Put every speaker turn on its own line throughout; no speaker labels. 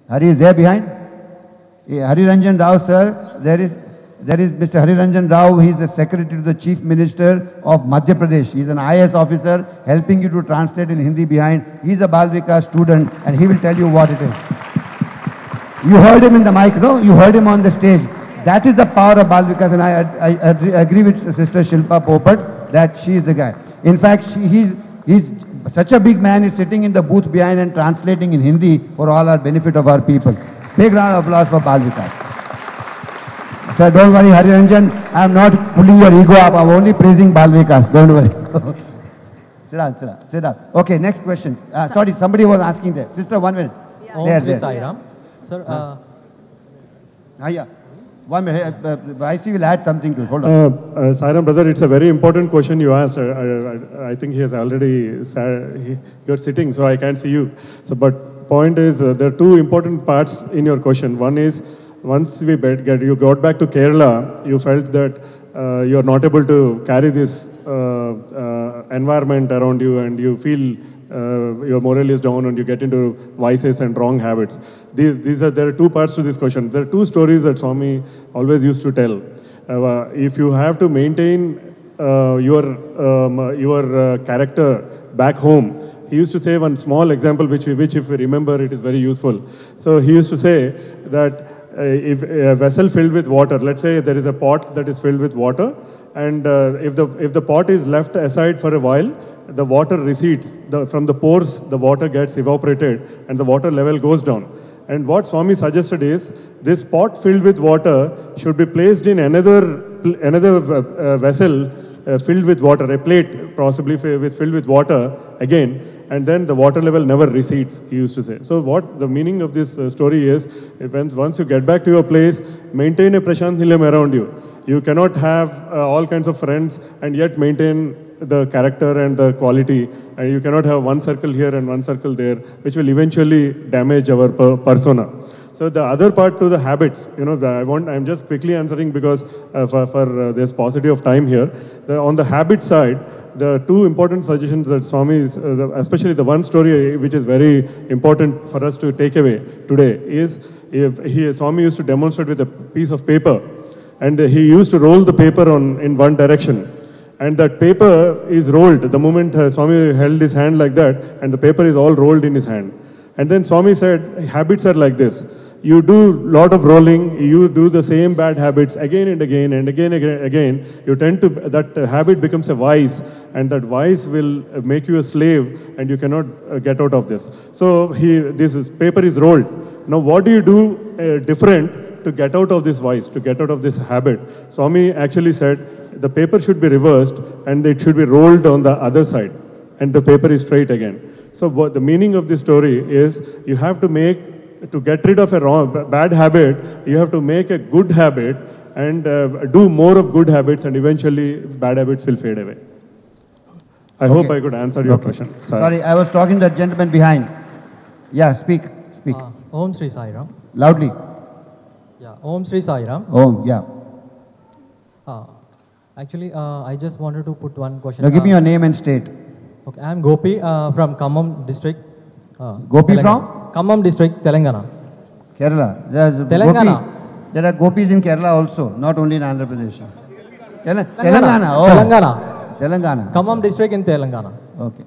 Hari is there behind? Hari Ranjan Rao, sir. There is Mr. Hari Ranjan Rao. He is the Secretary to the Chief Minister of Madhya Pradesh. He is an IAS officer helping you to translate in Hindi behind. He is a Bal Vikas student and he will tell you what it is. You heard him in the mic, no? You heard him on the stage. That is the power of Bal Vikas, and I agree with Sister Shilpa Popat that she is the guy. In fact, he's such a big man. He's sitting in the booth behind and translating in Hindi for all our benefit of our people. Big round of applause for Bal Vikas. Sir, don't worry, Hari Ranjan. I am not pulling your ego up. I am only praising Bal Vikas. Don't worry. Sit down. Okay, next question. Sorry, somebody was asking there. Sister, 1 minute.
Yeah. There. Sairam. Sir,
yeah. 1 minute. IC will add something to it. Hold on.
Sairam, brother, it's a very important question you asked. I think he has already said, you're sitting, so I can't see you. So, but point is, there are two important parts in your question. One is, once you got back to Kerala, you felt that you're not able to carry this environment around you, and you feel your morale is down and you get into vices and wrong habits. There are two parts to this question. There are two stories that Swami always used to tell. If you have to maintain your character back home, he used to say one small example which if we remember, it is very useful. So he used to say that if a vessel filled with water, let's say there is a pot that is filled with water, and if the pot is left aside for a while, the water recedes. From the pores, the water gets evaporated and the water level goes down. And what Swami suggested is, this pot filled with water should be placed in another vessel filled with water, a plate possibly filled with water again, and then the water level never recedes, he used to say. So what the meaning of this story is, once you get back to your place, maintain a Prashant Nilayam around you. You cannot have all kinds of friends and yet maintain the character and the quality. And you cannot have one circle here and one circle there, which will eventually damage our persona. So the other part to the habits, I'm just quickly answering because for this paucity of time here. On the habit side, the two important suggestions that Swami is, especially the one story which is very important for us to take away today is, Swami used to demonstrate with a piece of paper, and he used to roll the paper in one direction. And that paper is rolled the moment Swami held his hand like that, and the paper is all rolled in his hand. And then Swami said, habits are like this. You do lot of rolling, you do the same bad habits again and again and again. You tend to, that habit becomes a vice, and that vice will make you a slave, and you cannot get out of this. So paper is rolled. Now what do you do different to get out of this vice, to get out of this habit? Swami actually said the paper should be reversed and it should be rolled on the other side, and the paper is straight again. So what the meaning of this story is, you have to get rid of a bad habit, you have to make a good habit and do more of good habits, and eventually bad habits will fade away. I hope I could answer your question.
Sorry, I was talking to the gentleman behind. Yeah, speak.
Om Shri Sai Ram.
Loudly.
Yeah, Om Shri Sai Ram.
Om, yeah.
Actually, I just wanted to put one question.
Now give me your name and state.
Okay, I am Gopi from Khammam district.
Gopi from?
Khammam district, Telangana.
Kerala.
Telangana.
There are Gopis in Kerala also, not only in Andhra Pradesh.
Telangana.
Oh. Telangana.
Khammam district in Telangana.
Okay.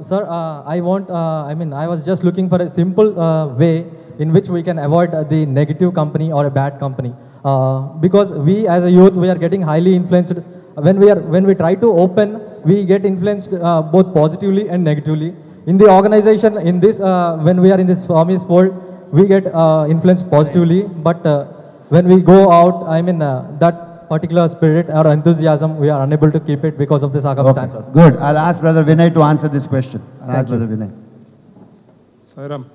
Sir, I was just looking for a simple way in which we can avoid the negative company or a bad company. Because we as a youth, we are getting highly influenced. When we try to open, we get influenced both positively and negatively. In the organization, in this, when we are in this Swami's fold, we get influenced positively. But when we go out, that particular spirit or enthusiasm, we are unable to keep it because of the circumstances.
Okay. Good. I'll ask Brother Vinay to answer this question. Brother Vinay.
Sairam.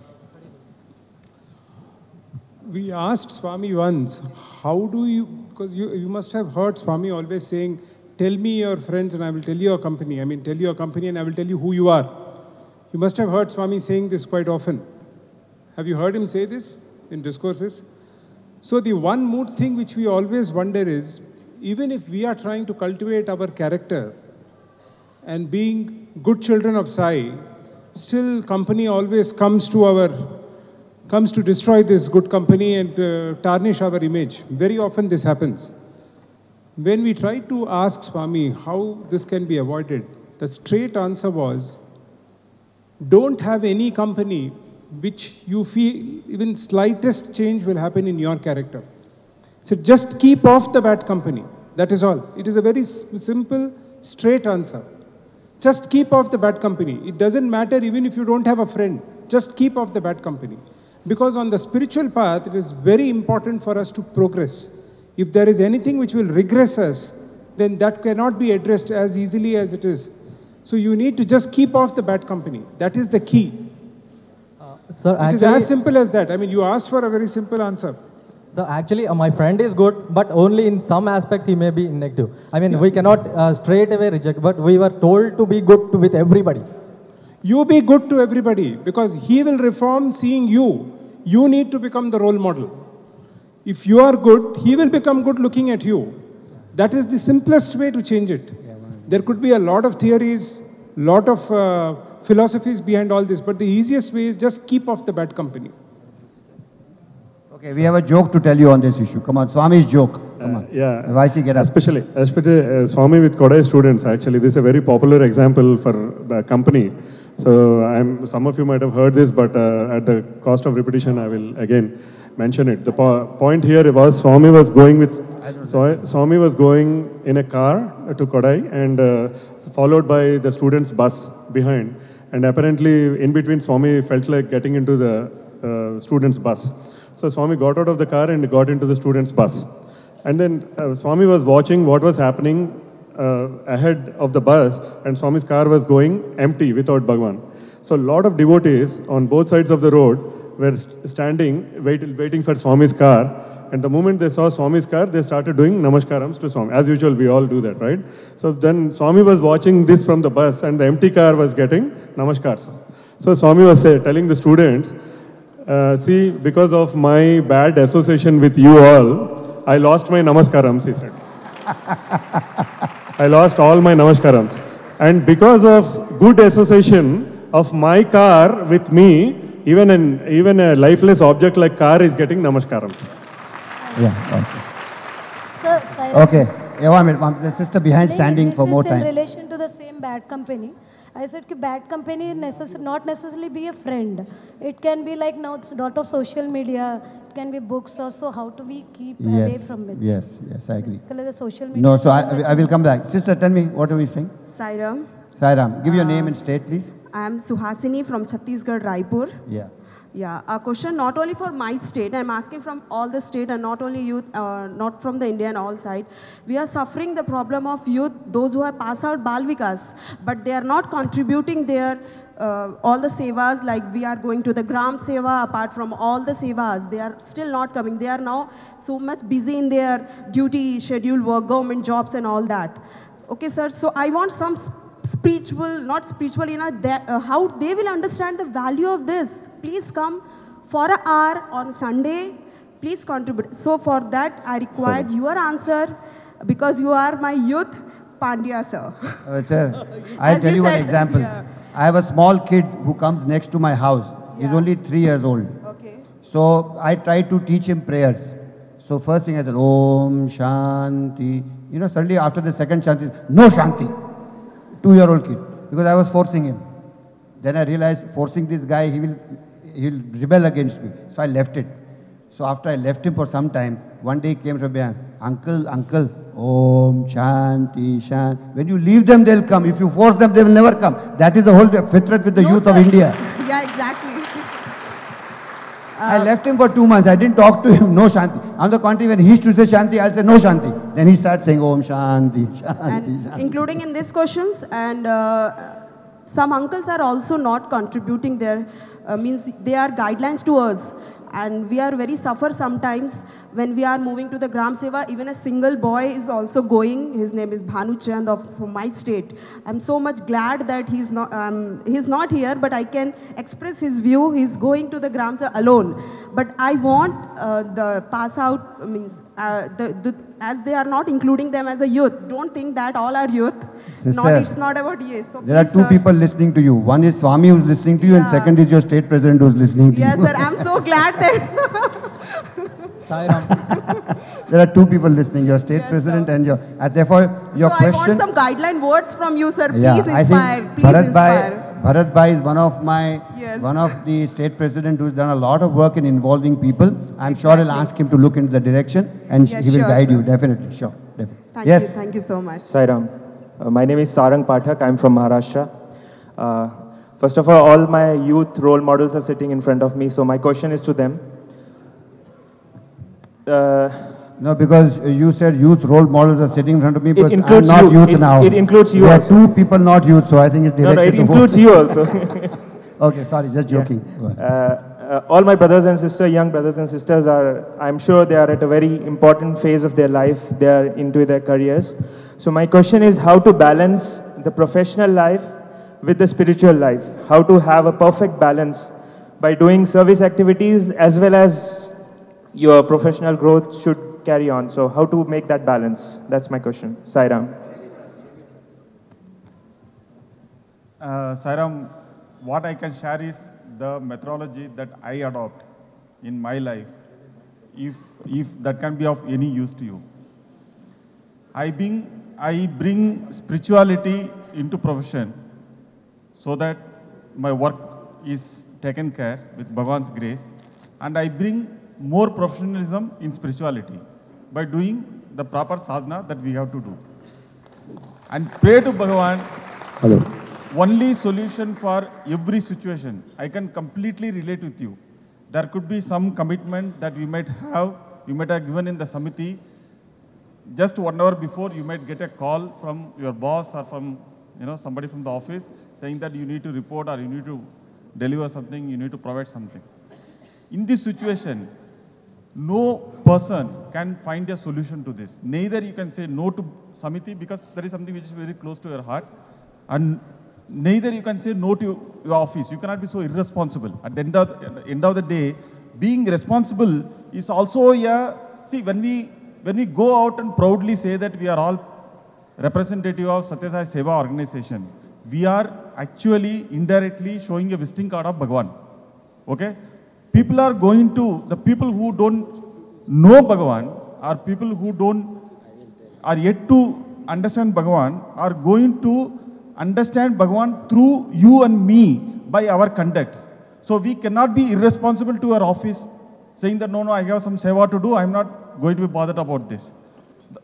We asked Swami once, how do you, because you must have heard Swami always saying, tell me your friends and I will tell you your company. Tell your company and I will tell you who you are. You must have heard Swami saying this quite often. Have you heard him say this in discourses? So the one mood thing which we always wonder is, even if we are trying to cultivate our character and being good children of Sai, still company always comes to our comes to destroy this good company and tarnish our image. Very often this happens. When we tried to ask Swami how this can be avoided, the straight answer was, don't have any company which you feel even slightest change will happen in your character. So just keep off the bad company. That is all. It is a very simple, straight answer. Just keep off the bad company. It doesn't matter even if you don't have a friend. Just keep off the bad company. Because on the spiritual path, it is very important for us to progress. If there is anything which will regress us, then that cannot be addressed as easily as it is. So you need to just keep off the bad company. That is the key.
Sir,
it is as simple as that. I mean, you asked for a very simple answer.
So actually, my friend is good, but only in some aspects he may be negative. I mean, we cannot straight away reject, but we were told to be good with everybody.
You be good to everybody because he will reform seeing you. You need to become the role model. If you are good, he will become good looking at you. That is the simplest way to change it. There could be a lot of theories, lot of philosophies behind all this, but the easiest way is just keep off the bad company.
Okay, we have a joke to tell you on this issue. Come on, Swami's joke. Come on.
Yeah.
Vaisi, get up.
Especially Swami with Kodai students, actually, this is a very popular example for the company. So some of you might have heard this, but at the cost of repetition, I will again mention it. The point here was Swami was going in a car to Kodai and followed by the students' bus behind. And apparently, in between, Swami felt like getting into the students' bus. So Swami got out of the car and got into the students' bus. And then Swami was watching what was happening ahead of the bus, and Swami's car was going empty without Bhagwan. So a lot of devotees on both sides of the road were standing, waiting for Swami's car. And the moment they saw Swami's car, they started doing namaskarams to Swami. As usual, we all do that, right? So then Swami was watching this from the bus, and the empty car was getting namaskars. So Swami was telling the students, see, because of my bad association with you all, I lost my namaskarams, he said. I lost all my namaskarams. And because of good association of my car with me, even a lifeless object like car is getting namaskarams.
Yeah, okay.
Sir,
okay. Yeah, 1 minute. The sister behind standing for more time.
In relation to the same bad company, I said that bad company not necessarily be a friend. It can be like now it's a lot of social media, it can be books also. How do we keep away from it?
Yes, I agree.
Basically the social media.
No, so I will come back. Sister, tell me, what are we saying?
Sairam.
Sairam, give your name and state, please.
I am Suhasini from Chhattisgarh, Raipur.
Yeah.
Yeah, a question not only for my state, I'm asking from all the state and not only youth, not from the India and all side. We are suffering the problem of youth, those who are pass out Balvikas, but they are not contributing their, all the sevas, like we are going to the Gram Seva, apart from all the sevas, they are still not coming. They are now so much busy in their duty, schedule work, government jobs and all that. Okay, sir, so I want some spiritual, not spiritual, how they will understand the value of this. Please come for an hour on Sunday. Please contribute. So for that, I required your answer because you are my youth Pandya, sir.
Sir, I'll tell you one example.
Yeah.
I have a small kid who comes next to my house. He's only 3 years old.
Okay.
So I try to teach him prayers. So first thing I said, Om Shanti. Suddenly after the second Shanti, no Shanti. 2-year-old kid. Because I was forcing him. Then I realized forcing this guy, he'll rebel against me. So I left it. So after I left him for some time, one day he came from behind, Uncle, Om Shanti, Shanti. When you leave them, they'll come. If you force them, they will never come. That is the whole fitrat with the youth of India.
Yeah, exactly.
I left him for 2 months. I didn't talk to him, no Shanti. On the contrary, when he used to say Shanti, I'll say no Shanti. Then he starts saying Om Shanti, Shanti,
And
Shanti.
including in these questions, and some uncles are also not contributing their, means they are guidelines to us. And we are very suffer sometimes when we are moving to the Gram Seva, even a single boy is also going. His name is Bhanu Chand from my state. I'm so much glad that he's not here, but I can express his view. He's going to the Gram Seva alone. But I want the pass out means as they are not including them as a youth. Don't think that all are youth.
Sister,
it's not about yes. So
there are two people listening to you. One is Swami who's listening to you, and second is your state president who's listening to you.
Yes, sir. I'm so glad that.
Sai Ram.
There are two people listening, your state president and your... therefore, your
so
question...
I want some guideline words from you, sir.
Yeah,
Please
I
inspire.
think
Please inspire.
Bharat Bhai is one of the state president who's done a lot of work in involving people. I'm sure I'll ask him to look into the direction and he will guide you, definitely, sure. Definitely.
Thank you so much.
Sai Ram. My name is Sarang Pathak. I'm from Maharashtra. First of all my youth role models are sitting in front of me, so my question is to them.
No, because you said youth role models are sitting in front of me, but I'm not
you.
youth now.
It includes you
There are
also.
two people not youth, so I think it's directed
No, it
to
includes
both.
you also.
Okay, sorry, just joking.
All my brothers and sisters, young brothers and sisters I'm sure they are at a very important phase of their life. They are into their careers. So my question is how to balance the professional life with the spiritual life. How to have a perfect balance by doing service activities as well as your professional growth should carry on. So how to make that balance? That's my question. Sai Ram.
Sai Ram, what I can share is the methodology that I adopt in my life, if that can be of any use to you. I bring spirituality into profession so that my work is taken care with Bhagwan's grace, and I bring more professionalism in spirituality by doing the proper sadhana that we have to do. And pray to Bhagwan.
Hello.
Only solution for every situation. I can completely relate with you. There could be some commitment that you might have given in the Samiti. Just 1 hour before, you might get a call from your boss or from somebody from the office saying that you need to report or you need to deliver something, you need to provide something. In this situation, no person can find a solution to this. Neither you can say no to Samiti because there is something which is very close to your heart, and neither you can say no to your office. You cannot be so irresponsible. At the end of the day, being responsible is also see, when we go out and proudly say that we are all representative of Sathya Sai Seva organization, we are actually indirectly showing a visiting card of Bhagwan. Okay? The people who don't know Bhagwan, or people who are yet to understand Bhagwan, are going to understand Bhagwan through you and me by our conduct. So we cannot be irresponsible to our office saying that no, I have some seva to do, I'm not going to be bothered about this.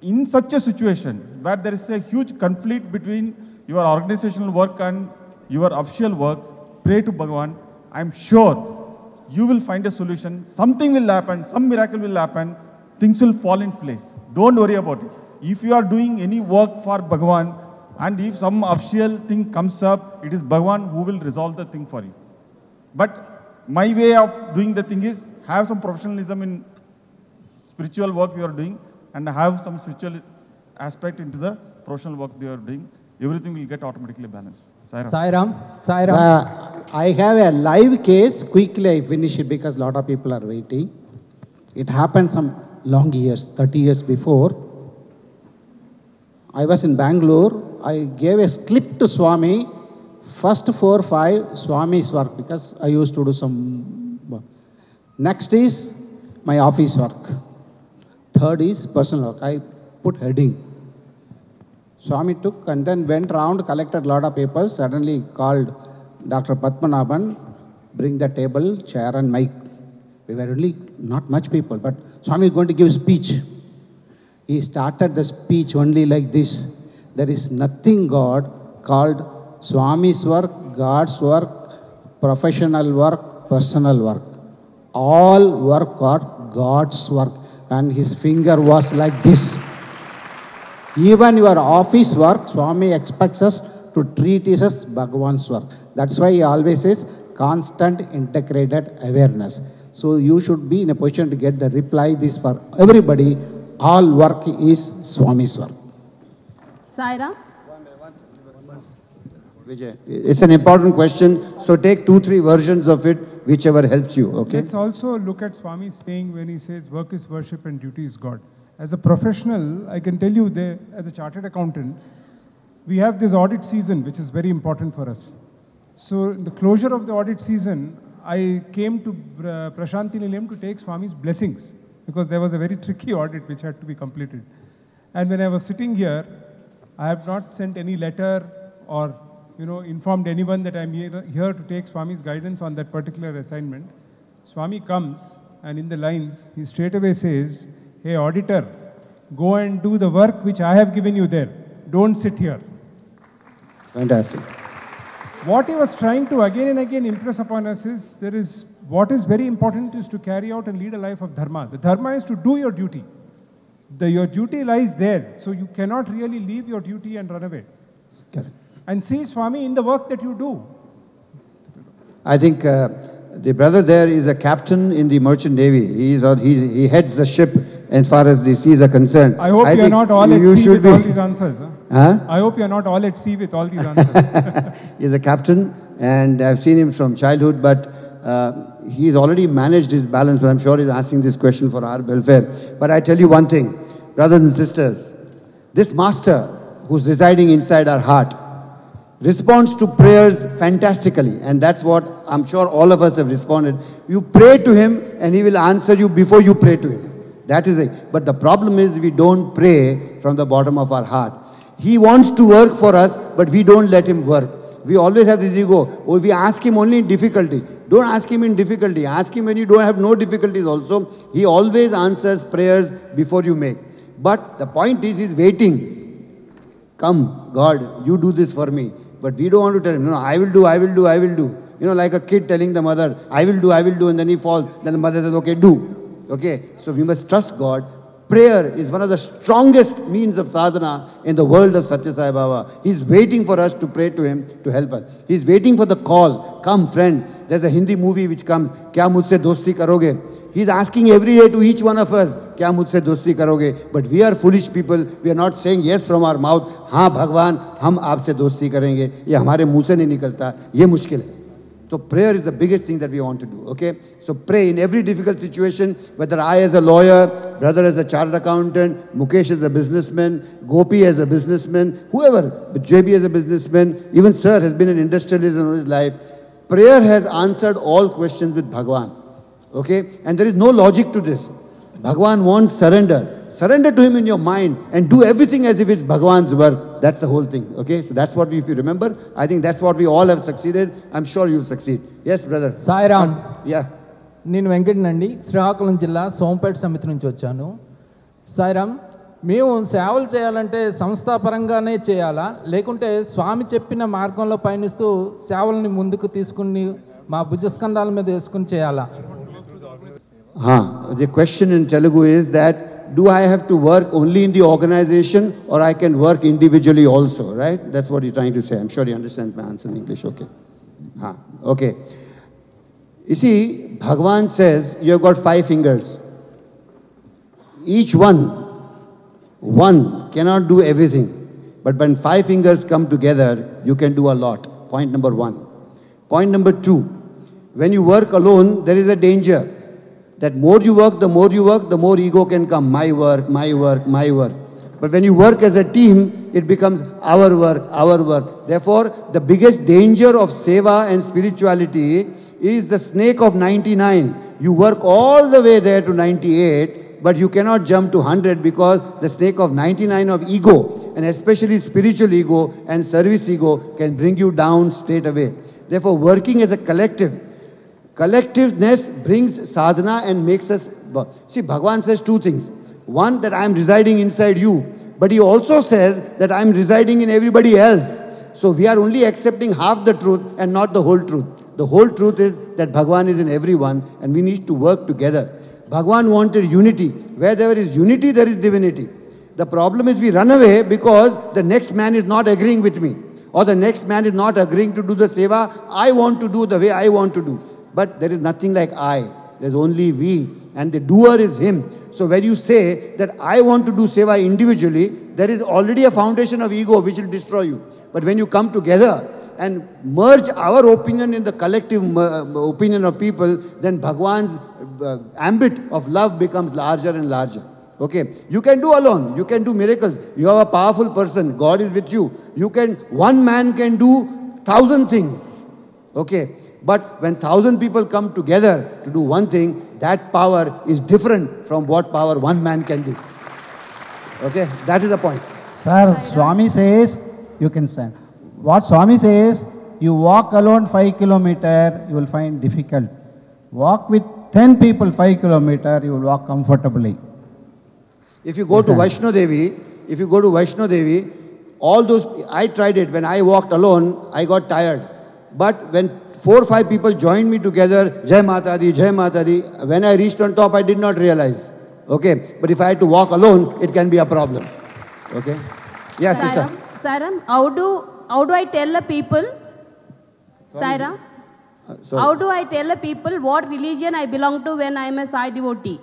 In such a situation where there is a huge conflict between your organizational work and your official work, pray to Bhagwan. I'm sure you will find a solution. Something will happen, some miracle will happen, things will fall in place. Don't worry about it. If you are doing any work for Bhagwan, and if some official thing comes up, it is Bhagwan who will resolve the thing for you. But my way of doing the thing is have some professionalism in spiritual work you are doing and have some spiritual aspect into the professional work you are doing. Everything will get automatically balanced.
Sai Ram. Sai Ram.
I have a live case. Quickly I finish it because a lot of people are waiting. It happened some long years, 30 years before. I was in Bangalore. I gave a slip to Swami. First 4 or 5 Swami's work because I used to do some work. Next is my office work. Third is personal work. I put heading. Swami took and then went round, collected a lot of papers, suddenly called Dr. Padmanabhan, bring the table, chair and mic. We were really not much people, but Swami is going to give a speech. He started the speech only like this. There is nothing God called Swami's work, God's work, professional work, personal work. All work are God's work. And his finger was like this. Even your office work, Swami expects us to treat it as Bhagwan's work. That's why he always says, constant integrated awareness. So you should be in a position to get the reply. This for everybody. All work is Swami's work.
Saira?
Vijay, it's an important question, so take 2-3 versions of it, whichever helps you, okay?
Let's also look at Swami's saying when he says work is worship and duty is God. As a professional, I can tell you that as a chartered accountant, we have this audit season, which is very important for us. So in the closure of the audit season, I came to Prasanthi Nilayam to take Swami's blessings, because there was a very tricky audit which had to be completed. And when I was sitting here, I have not sent any letter or informed anyone that I'm here to take Swami's guidance on that particular assignment. Swami comes and in the lines, he straight away says, "Hey auditor, go and do the work which I have given you there. Don't sit here."
Fantastic.
What he was trying to again and again impress upon us is, what is very important is to carry out and lead a life of dharma. The dharma is to do your duty. Your duty lies there, so you cannot really leave your duty and run away.
Correct.
And see Swami in the work that you do.
I think the brother there is a captain in the merchant navy. He heads the ship as far as the seas are concerned.
I hope you are not all at sea with all these answers.
Huh?
I hope you are not all at sea with all these answers.
He's a captain, and I've seen him from childhood, but he's already managed his balance, but I'm sure he's asking this question for our welfare. But I tell you one thing, brothers and sisters, this master who's residing inside our heart responds to prayers fantastically, and that's what I'm sure all of us have responded. You pray to him and he will answer you before you pray to him. That is it. But the problem is we don't pray from the bottom of our heart. He wants to work for us, but we don't let him work. We always have this ego. Oh, we ask him only in difficulty. Don't ask him in difficulty. Ask him when you don't have no difficulties also. He always answers prayers before you make. But the point is, he's waiting. Come, God, you do this for me. But we don't want to tell him, no, I will do, I will do, I will do. Like a kid telling the mother, I will do, and then he falls. Then the mother says, okay, do. Okay, so we must trust God. Prayer is one of the strongest means of sadhana in the world of Sathya Sai Baba. He's waiting for us to pray to him to help us. He's waiting for the call. Come, friend. There's a Hindi movie which comes, Kya mujhse dosti karoge? He's asking every day to each one of us, Kya mujhse dosti karoge? But we are foolish people. We are not saying yes from our mouth. हाँ भगवान, हम आपसे दोस्ती करेंगे. ये हमारे मुंह से नहीं निकलता. ये मुश्किल है. So prayer is the biggest thing that we want to do, okay? So pray in every difficult situation, whether I as a lawyer, brother as a chartered accountant, Mukesh as a businessman, Gopi as a businessman, whoever, but JB as a businessman, even sir has been an industrialist in his life. Prayer has answered all questions with Bhagwan, okay? And there is no logic to this. Bhagwan wants surrender. Surrender to him in your mind and do everything as if it's Bhagwan's work. That's the whole thing, okay? So that's what if you remember, I think that's what we all have succeeded. I'm sure you'll succeed. Yes, brother.
Sai Ram.
Yeah.
నేను వెంకటనండి శ్రీకాకుళం జిల్లా సోంపేట సమితి నుంచి వచ్చాను. సాయిరామ్, మేము సేవలు చేయాలంటే సంస్థాపరంగానే చేయాలా, లేకుంటే స్వామి చెప్పిన మార్గంలో పయనిస్తూ సేవల్ని ముందుకు తీసుకుని మా భుజస్కంధాల మీద వేసుకుని చేయాలా?
The question in Telugu is that, do I have to work only in the organization or I can work individually also, right? That's what you're trying to say. I'm sure you understand my answer in English, okay. Okay. You see, Bhagavan says you have got 5 fingers. Each one cannot do everything. But when 5 fingers come together, you can do a lot. Point number 1. Point number 2, when you work alone, there is a danger. That more you work, the more ego can come. My work, my work, my work. But when you work as a team, it becomes our work, our work. Therefore, the biggest danger of seva and spirituality is the snake of 99. You work all the way there to 98, but you cannot jump to 100 because the snake of 99 of ego, and especially spiritual ego and service ego, can bring you down straight away. Therefore, working as a collective, collectiveness brings sadhana and makes us... See, Bhagavan says 2 things. One, that I am residing inside you. But he also says that I am residing in everybody else. So we are only accepting half the truth and not the whole truth. The whole truth is that Bhagavan is in everyone and we need to work together. Bhagavan wanted unity. Where there is unity, there is divinity. The problem is we run away because the next man is not agreeing with me. Or the next man is not agreeing to do the seva, I want to do the way I want to do. But there is nothing like I. There's only we. And the doer is him. So when you say that I want to do seva individually, there is already a foundation of ego which will destroy you. But when you come together and merge our opinion in the collective opinion of people, then Bhagwan's ambit of love becomes larger and larger. Okay, you can do alone, you can do miracles. You are a powerful person, God is with you. One man can do 1,000 things. Okay, but when 1,000 people come together to do one thing, that power is different from what power one man can do. Okay, that is the point.
Sir, Swami says, you can stand. What Swami says, you walk alone 5 kilometers, you will find difficult. Walk with 10 people 5 kilometers, you will walk comfortably.
If you go to Vaishno Devi, all those, I tried it. When I walked alone, I got tired. But when 4 or 5 people joined me together, Jai Mata Di, Jai Mata Di, when I reached on top, I did not realize. Okay, but if I had to walk alone, it can be a problem. Okay? Yes, sister.
Sairam, how do I tell the people? Sairam, how do I tell the people what religion I belong to when I am a Sai devotee?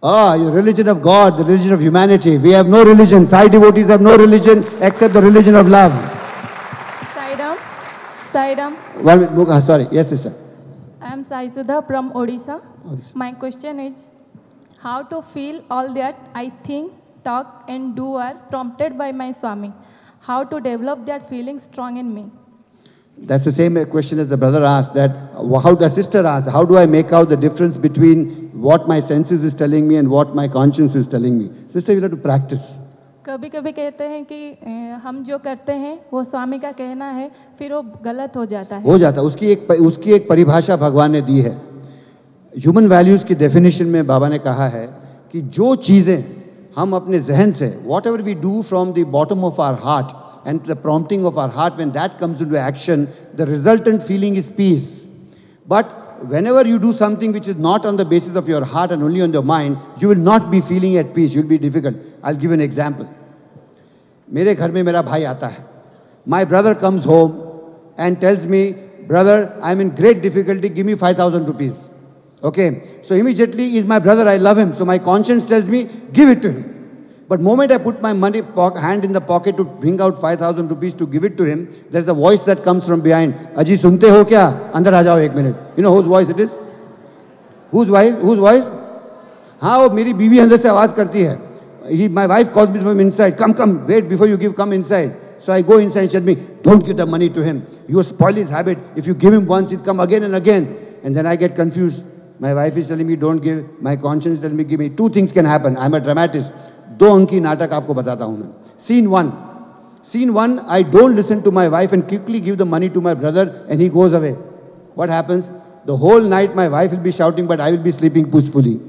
The religion of God, the religion of humanity. We have no religion. Sai devotees have no religion except the religion of love.
Sairam.
Sorry. Yes, sister.
I am Sai Sudha from Odisha. My question is, how to feel all that I think, talk and do are prompted by my Swami? How to develop that feeling strong in me?
That's the same question as the brother asked, that how the sister asked, how do I make out the difference between what my senses is telling me and what my conscience is telling me? Sister, you have to practice.
कभी कभी कहते हैं कि हम जो करते हैं वो स्वामी का कहना है, फिर वो गलत हो जाता है.
हो जाता है. उसकी एक परिभाषा भगवान ने दी है. ह्यूमन वैल्यूज की डेफिनेशन में बाबा ने कहा है कि जो चीजें हम अपने जहन से, whatever we do from the bottom of our heart and the prompting of our heart, when that comes into action, the resultant feeling is peace. But whenever you do something which is not on the basis of your heart and only on your mind, you will not be feeling at peace. You will be difficult. I'll give you an example. मेरे घर में मेरा भाई आता है. My brother comes home and tells me, brother, I'm in great difficulty, give me 5,000 rupees. Okay, so immediately he's my brother, I love him. So my conscience tells me, give it to him. But moment I put my hand in the pocket to bring out 5,000 rupees to give it to him, there's a voice that comes from behind. Aji, sunte ho kya? Andar aa jao ek minute. You know whose voice it is? Whose voice? हाँ, वो मेरी बीवी अंदर से आवाज करती है. My wife calls me from inside. Come, wait before you give, come inside. So I go inside and she tells me, don't give the money to him. You will spoil his habit. If you give him once, he'll come again and again. And then I get confused. My wife is telling me, don't give. My conscience is telling me, give me. Two things can happen. I'm a dramatist. 2 अंकी नाटक आपको बताता हूं मैं. Scene 1, I don't listen to my wife and quickly give the money to my brother and he goes away. What happens? The whole night my wife will be shouting, but I will be sleeping peacefully.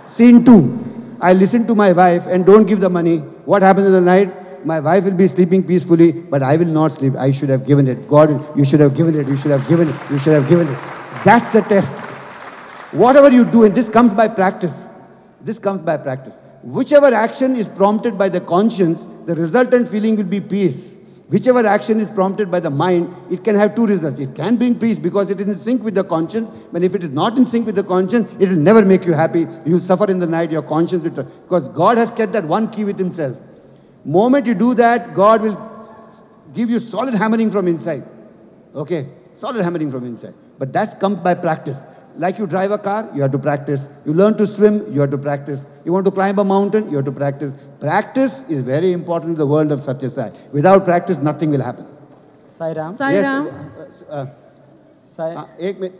Scene 2, I listen to my wife and don't give the money. What happens in the night? My wife will be sleeping peacefully, but I will not sleep. I should have given it. God, you should have given it. You should have given it. You should have given it. That's the test. Whatever you do, and this comes by practice. Whichever action is prompted by the conscience, the resultant feeling will be peace. Whichever action is prompted by the mind, it can have two results. It can bring peace because it is in sync with the conscience, but if it is not in sync with the conscience, it will never make you happy. You will suffer in the night, your conscience will... Because God has kept that one key with himself. Moment you do that, God will give you solid hammering from inside. Okay? Solid hammering from inside. But that comes by practice. Like you drive a car, you have to practice. You learn to swim, you have to practice. You want to climb a mountain, you have to practice. Practice is very important in the world of Sathya Sai. Without practice, nothing will happen.
Sai Ram.
Yes. Ek minute.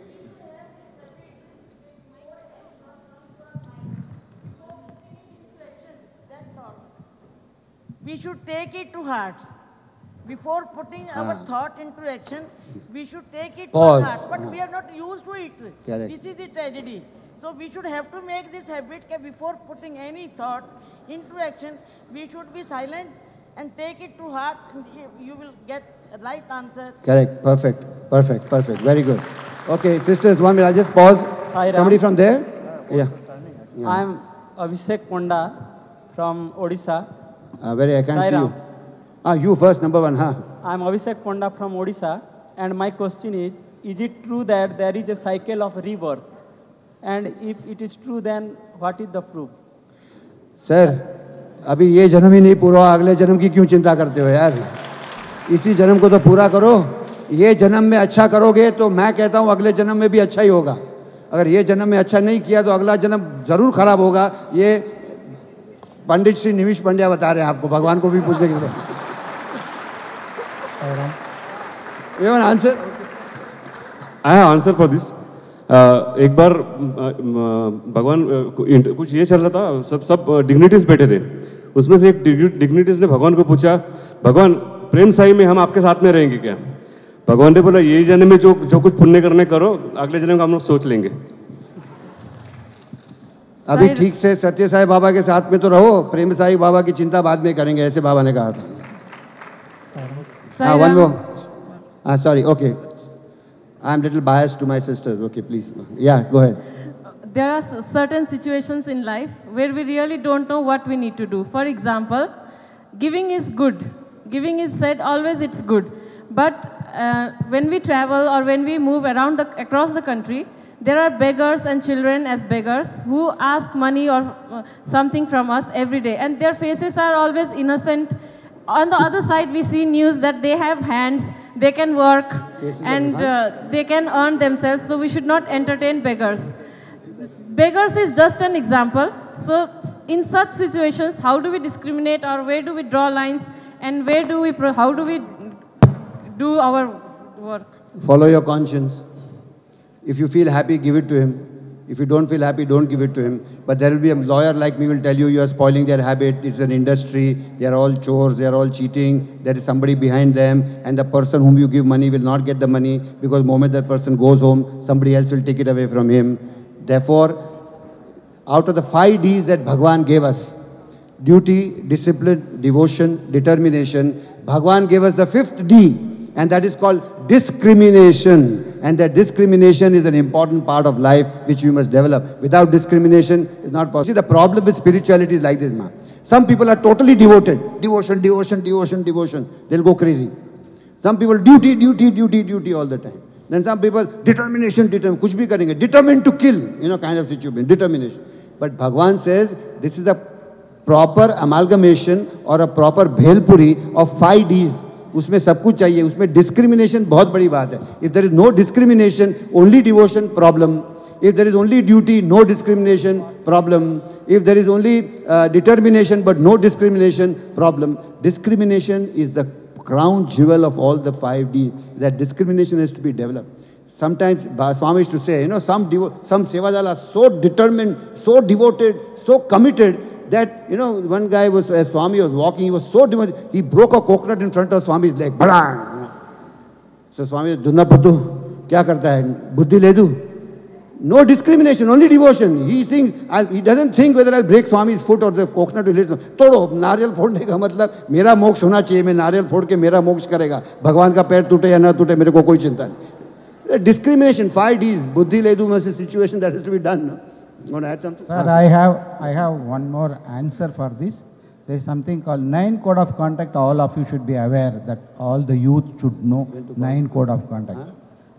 We should take it to heart. Before putting our thought into action, we should take it to heart. But we are not used to it.
Correct.
This is the tragedy. So we should have to make this habit that before putting any thought into action, we should be silent and take it to heart, and you will get a right answer.
Correct. Perfect. Very good. Okay, sisters, 1 minute. I'll just pause. Somebody from there? Yeah.
I am Abhishek Ponda from Odisha.
I can't see you. You first, number one, huh?
I'm Abhishek Ponda from Odisha, and my question is it true that there is a cycle of rebirth? And if it is true, then what is the proof?
Sir, अभी ये जन्म ही नहीं पूरा हुआ, अगले जन्म की क्यों चिंता करते हो यार? इसी जन्म को तो पूरा करो. ये जन्म में अच्छा करोगे तो मैं कहता हूँ अगले जन्म में भी अच्छा ही होगा. अगर ये जन्म में अच्छा नहीं किया तो अगला जन्म जरूर खराब होगा. ये पंडित श्री निमिष पंड्या बता रहे हैं आपको, भगवान को भी पूछने की जरूरत. You have an answer?
I have answer for this. एक बार भगवान कुछ ये चल रहा था, सब डिग्निटीज बैठे थे. उसमें से एक डिग्निटीज ने भगवान को पूछा, भगवान प्रेम साई में हम आपके साथ में रहेंगे क्या? भगवान ने बोला यही जन्म में जो कुछ पुण्य करने करो, अगले जन्म का हम लोग सोच लेंगे.
अभी ठीक से सत्य साई बाबा के साथ में तो रहो, प्रेम साई बाबा की चिंता बाद में करेंगे, ऐसे बाबा ने कहा था. हाँ, one more. Sorry, okay. I'm little biased to my sisters. Okay, please. Yeah, go ahead.
There are certain situations in life where we really don't know what we need to do. For example, giving is good. Giving is said always it's good. But when we travel or when we move around across the country, there are beggars and children as beggars who ask money or something from us every day. And their faces are always innocent. On the other side, we see news that they have hands, they can work, and they can earn themselves. So we should not entertain beggars. Beggars is just an example. So in such situations, how do we discriminate, or where do we draw lines, and how do we do our work?
Follow your conscience. If you feel happy, give it to him. If you don't feel happy, don't give it to him. But there will be a lawyer like me will tell you, you are spoiling their habit. It's an industry. They are all chores. They are all cheating. There is somebody behind them. And the person whom you give money will not get the money, because the moment that person goes home, somebody else will take it away from him. Therefore, out of the 5 Ds that Bhagwan gave us, duty, discipline, devotion, determination, Bhagwan gave us the 5th D, and that is called discrimination. And that discrimination is an important part of life which you must develop. Without discrimination, it's not possible. See, the problem with spirituality is like this, man. Some people are totally devoted. Devotion, devotion, devotion, devotion. They'll go crazy. Some people duty, duty, duty, duty all the time. Then some people determination, determination. Kuch bhi karenge. Determined to kill, kind of situation. Determination. But Bhagwan says this is a proper amalgamation or a proper bhelpuri of 5 Ds. उसमें सब कुछ चाहिए. उसमें discrimination बहुत बड़ी बात है. If there is no discrimination, only devotion, problem. If there is only duty, no discrimination, problem. If there is only determination but no discrimination, problem. Discrimination is the crown jewel of all the 5 Ds. That discrimination has to be developed. Sometimes Swami used to say, some sevadal are so determined, so devoted, so committed, that, one guy was, as Swami was walking, he was so devoted, he broke a coconut in front of Swami's leg. Badang! So Swami said, Dunna Puttu, kya karta hai? Buddhi le du? No discrimination, only devotion. He thinks, he doesn't think whether I'll break Swami's foot or the coconut will hit him. Todo, नारियल फोड़ने का मतलब मेरा मोक्ष होना चाहिए, मैं नारियल फोड़ के मेरा मोक्ष करेगा. भगवान का पैर टूटे या ना टूटे, मेरे को कोई चिंता नहीं. Discrimination, 5 Ds, buddhi le du is a situation that has to be done. No? You want to add something?
Sir, I have one more answer for this. There is something called 9 code of conduct. All of you should be aware that all the youth should know 9 code of conduct.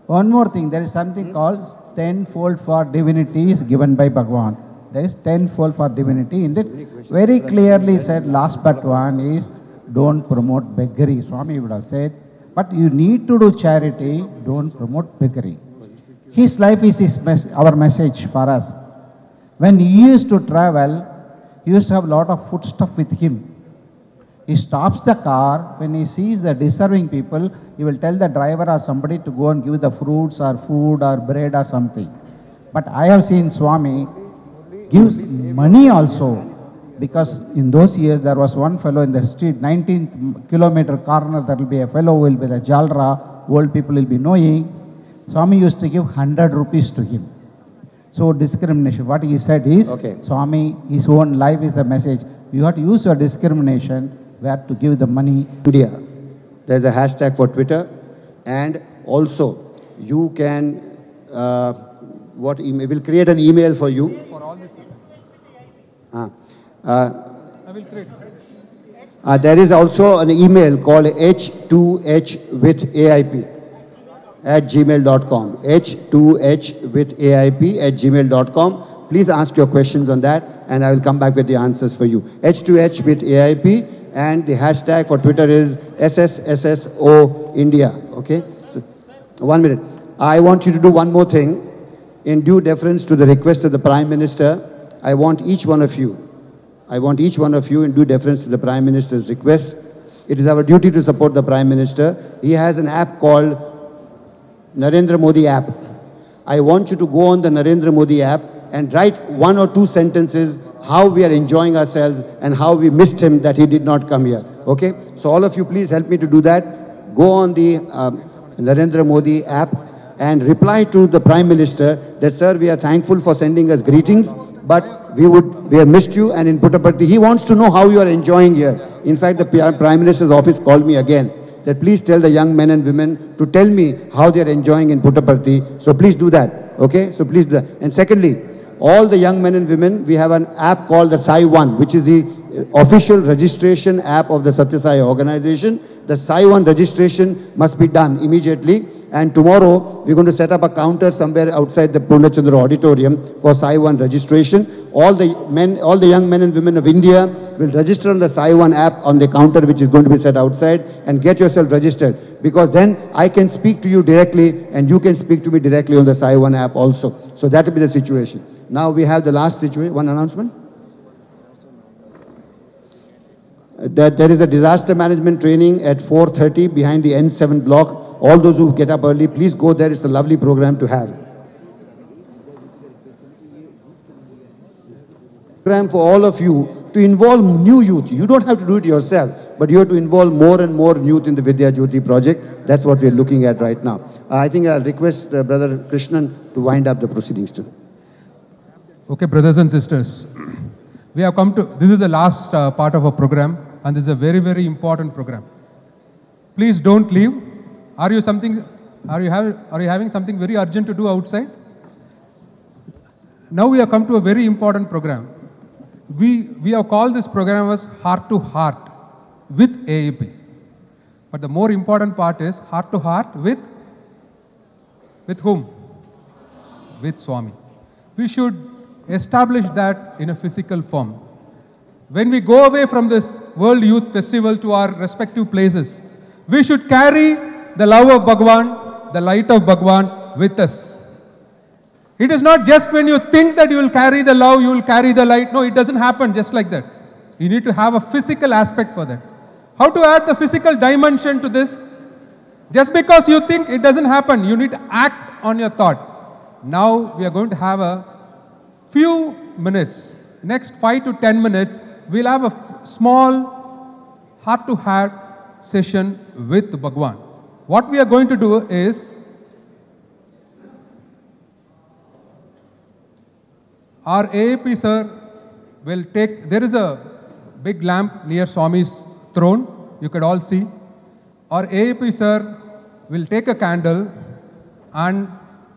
One more thing, there is something called 10-fold for divinity is given by Bhagwan. There is 10-fold for divinity. In it very clearly said, last but one is don't promote beggary. Swami would have said, but you need to do charity, don't promote beggary. His life is our message for us. When he used to travel, he used to have a lot of foodstuff with him. He stops the car. When he sees the deserving people, he will tell the driver or somebody to go and give the fruits or food or bread or something. But I have seen Swami gives money also, because in those years there was one fellow in the street, 19th kilometer corner, there will be a fellow who will be the jalra, old people will be knowing. Swami used to give 100 rupees to him. So discrimination, what he said is, Swami, his own life is the message. You have to use your discrimination where to give the money.
India, there's a hashtag for Twitter, and also you can, we'll create an email for you.
For all this.
I
will create.
There is also an email called h2hwithaip@gmail.com. h2hwithaip@gmail.com. Please ask your questions on that, and I will come back with the answers for you. h2hwithaip, and the hashtag for Twitter is SSSSO India. Okay? So, 1 minute. I want you to do one more thing. In due deference to the request of the Prime Minister, I want each one of you, in due deference to the Prime Minister's request, it is our duty to support the Prime Minister. He has an app called Narendra Modi app. I want you to go on the Narendra Modi app and write 1 or 2 sentences how we are enjoying ourselves and how we missed him that he did not come here. Okay? So all of you, please help me to do that. Go on the Narendra Modi app and reply to the Prime Minister that, sir, we are thankful for sending us greetings, but we have missed you, and in Puttaparthi, he wants to know how you are enjoying here. In fact, the Prime Minister's office called me again that please tell the young men and women to tell me how they are enjoying in Puttaparthi. So please do that. Okay? So please do that. And secondly, all the young men and women, we have an app called the Sai One, which is the official registration app of the Sathya Sai organization. The Sai One registration must be done immediately. And tomorrow, we're going to set up a counter somewhere outside the Purnachandra Auditorium for Sai One registration. All the young men and women of India will register on the Sai One app on the counter which is going to be set outside, and get yourself registered. Because then I can speak to you directly and you can speak to me directly on the Sai One app also. So that will be the situation. Now we have the last situation. One announcement. That there is a disaster management training at 4:30 behind the N7 block. All those who get up early, please go there. It's a lovely program to have. Program for all of you to involve new youth. You don't have to do it yourself, but you have to involve more and more youth in the Vidya Jyoti project. That's what we're looking at right now. I think I'll request Brother Krishnan to wind up the proceedings today.
Okay, brothers and sisters, we have come to, this is the last part of our program, and this is a very, very important program. Please don't leave. Are you having something very urgent to do outside? Now we have come to a very important program. We have called this program as Heart to Heart with AAP. But the more important part is Heart to Heart with whom? With Swami. We should establish that in a physical form. When we go away from this World Youth Festival to our respective places, we should carry the love of Bhagwan, the light of Bhagwan with us. It is not just when you think that you will carry the love, you will carry the light. No, it doesn't happen just like that. You need to have a physical aspect for that. How to add the physical dimension to this? Just because you think, it doesn't happen. You need to act on your thought. Now we are going to have a few minutes, next 5 to 10 minutes, we'll have a small heart-to-heart session with Bhagwan. What we are going to do is, our AAP sir will take, there is a big lamp near Swami's throne, you could all see. Our AAP sir will take a candle and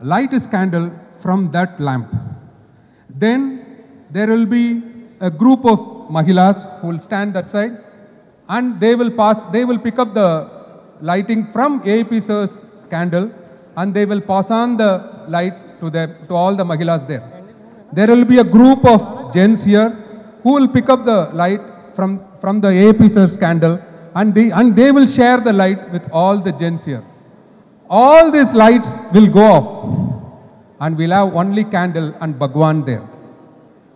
light his candle from that lamp. Then there will be a group of Mahilas who will stand that side, and they will pick up the lighting from AAP sir's candle, and they will pass on the light to all the Mahilas there. There will be a group of gents here who will pick up the light from the AAP sir's candle, and they will share the light with all the gents here. All these lights will go off, and we'll have only candle and Bhagwan there.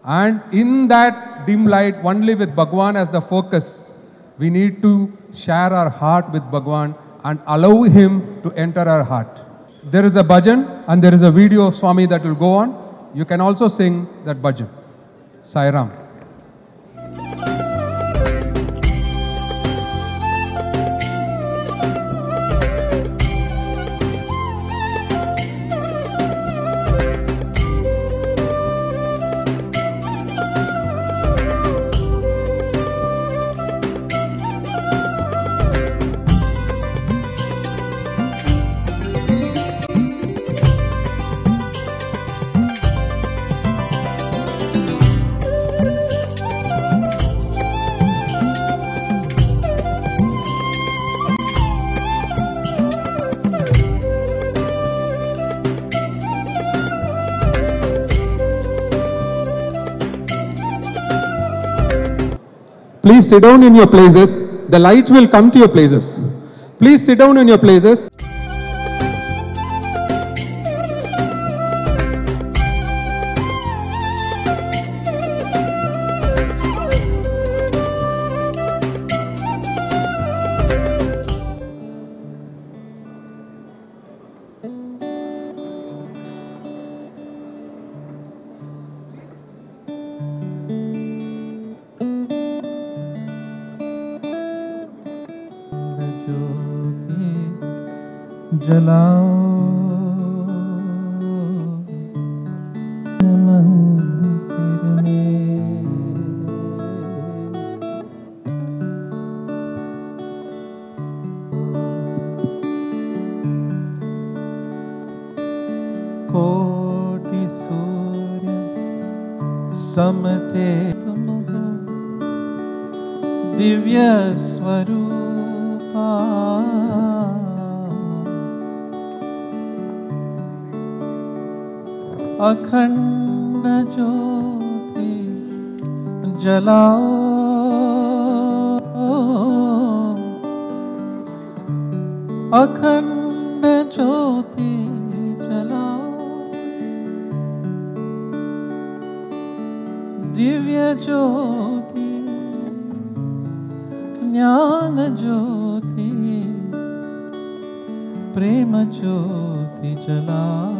And in that dim light, only with Bhagwan as the focus, we need to share our heart with Bhagwan and allow him to enter our heart. There is a bhajan and there is a video of Swami that will go on. You can also sing that bhajan. Sai Ram. Please sit down in your places. The light will come to your places. Please sit down in your places.
जलाओ मंदिर में, कोटि सूर्य समते तुम हो, दिव्य स्वरूपा अखंड ज्योति जलाओ, अखंड ज्योति जलाओ, दिव्य ज्योति ज्ञान ज्योति प्रेम ज्योति जलाओ,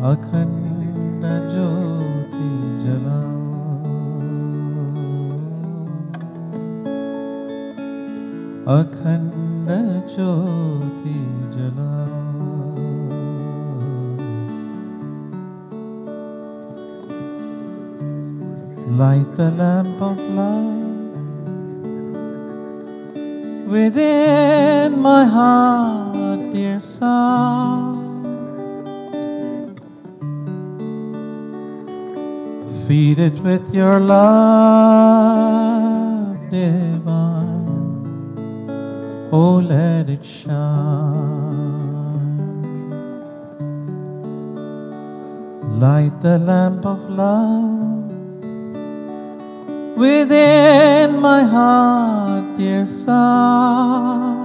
अखंड ज्योति जलाओ, अखंड ज्योति जलाओ। Light the lamp of love within my heart, dear son. Feed it with your love divine. Oh, let it shine. Light the lamp of love within my heart, dear son.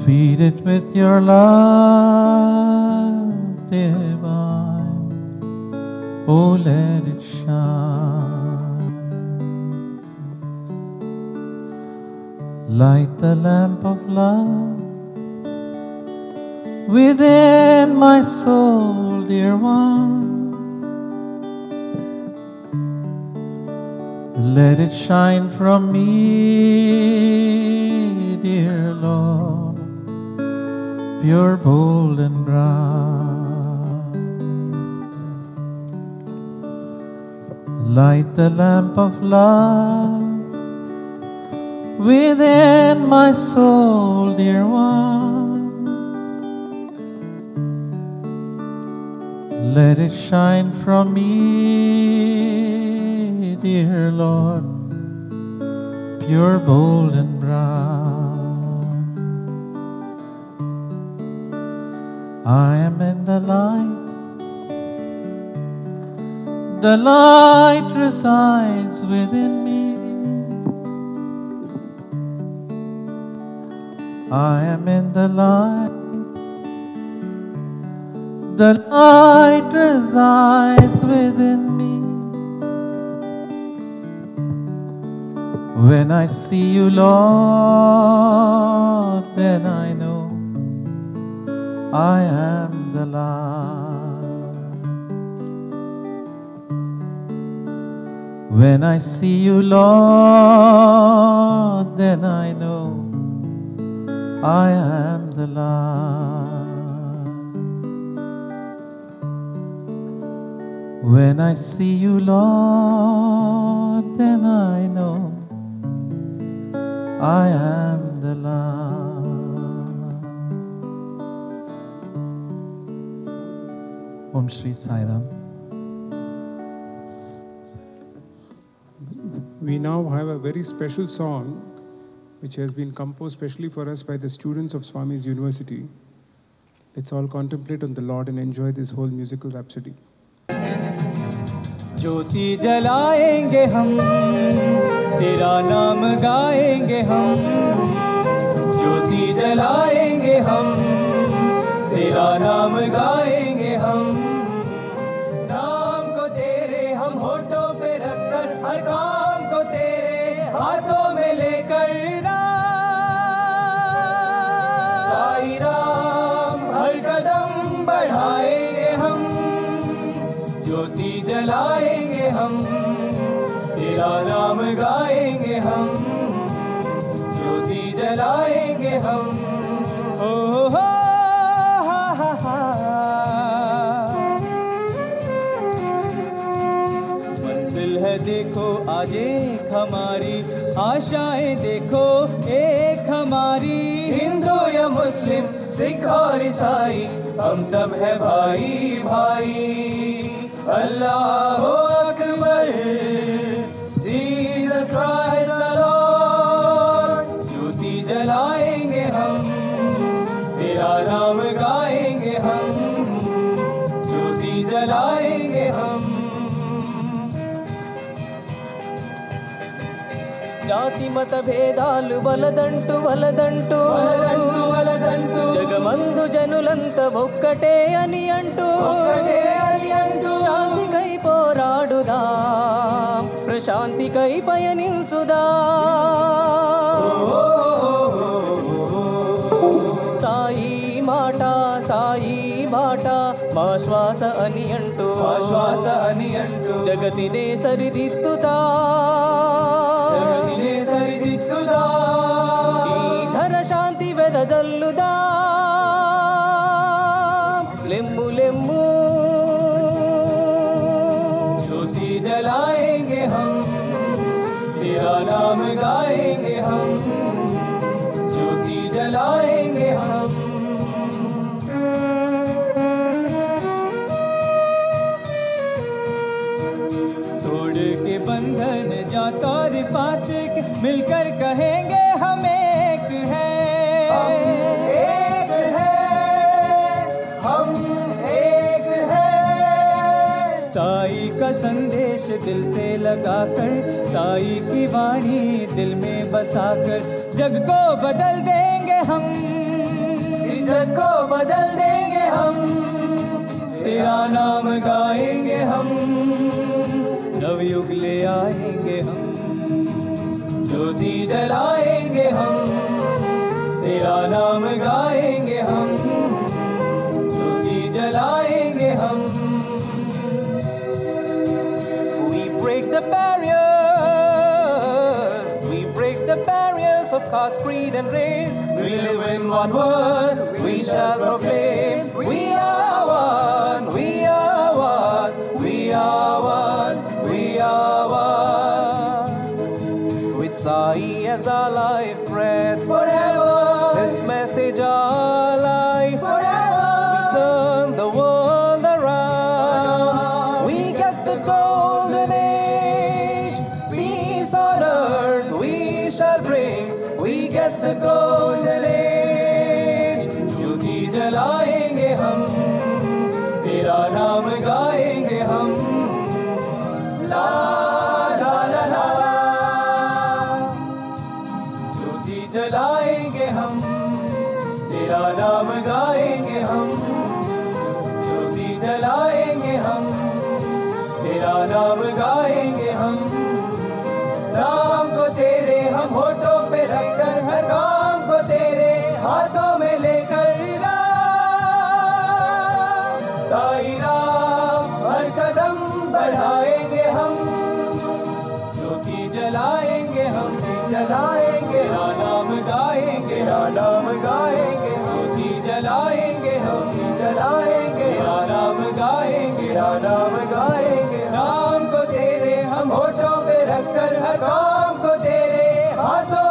Feed it with your love divine. Oh, let it shine. Light the lamp of love within my soul, dear one. Let it shine from me, dear Lord, pure, bold, and bright. Light the lamp of love within my soul, dear one. Let it shine from me, dear Lord, pure, bold, and bright. I am in the light resides within me. I am in the light resides within me. When I see you, Lord, then I know I am the light. When I see you, Lord, then I know I am the light. When I see you, Lord, then I know I am the light. Om Shri Sai Ram.
We now have a very special song which has been composed specially for us by the students of Swami's University. Let's all contemplate on the Lord and enjoy this whole musical rhapsody.
ज्योति जलाएंगे हम, तेरा नाम गाएंगे हम। ज्योति जलाएंगे हम, तेरा नाम गाएंगे हम। नाम को तेरे हम होठों पे रखकर, हर काम को तेरे हाथों में लेकर। साईं राम हर कदम बढ़ाएंगे हम, ज्योति जलाएंगे हम, तेरा नाम गाएंगे हम। ज्योति जलाएंगे हम, ओ हो हा। मंजिल है देखो आज एक हमारी, आशाएं देखो एक हमारी। हिंदू या मुस्लिम, सिख और ईसाई, हम सब है भाई भाई। अल्लाह अकबर, जीसस क्राइस्ट द लॉर्ड। ज्योति जलाएंगे हम, तेरा नाम गाएंगे हम। ज्योति जलाएंगे हम। జాతి మత భేదాలు వలదంటూ వలదంటూ వలదంటూ జగమందు జనులంత ఒక్కటే అని అంటూ శాంతికై పోరాడుదా, ప్రశాంతికై పయనించుదా। సాయి మాట సాయి బాట మా శ్వాస అని అంటూ జగతినే సరిదిద్దుతా, ఈ ధర శాంతి వెదజల్లుదా। లెమ్ము లెమ్ము ज्योति जलाएंगे हम, तेरा नाम गाएंगे हम। ज्योति जलाएंगे हम। तोड़ के बंधन जात और पात के, मिलकर कहेंगे हम एक है। हम एक है। साई का संदेश दिल से लगाकर, साई की वाणी दिल में बसाकर, जग को बदल देंगे हम, जग को बदल देंगे हम। तेरा नाम गाएंगे हम, नवयुग ले आएंगे हम। ज्योति जलाएंगे हम, तेरा नाम गाएंगे हम। ज्योति जलाएंगे हम। We break the barriers, we break the barriers of caste, creed and race. We live in one word, we shall proclaim. We are one, we are one, we are one, we are one. With Sai as our life breath forever, His message our life forever. We turn the world around, we get the golden age. Peace on earth we shall bring, we get the golden age. ज्योति जलाएंगे हम, तेरा नाम गाएंगे हम। ला ला ला ला, ज्योति जलाएंगे हम, तेरा नाम गाएंगे हम। ज्योति जलाएंगे हम, तेरा नाम गाएंगे हम। नाम को तेरे हम होठों पे रखकर, हर काम को तेरे हाथों में लेकर। साईं राम हर कदम बढ़ाएंगे हम, ज्योति जलाएंगे हम। जलाएंगे नाम गाएंगे, नाम गाएंगे। ज्योति जलाएंगे हम, जलाएंगे नाम गाएंगे, नाम गाएंगे। नाम को तेरे हम होठों पे रखकर, हर काम को तेरे हाथों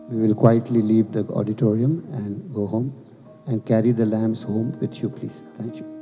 We will quietly leave the auditorium and go home and carry the lamps home with you, please. Thank you.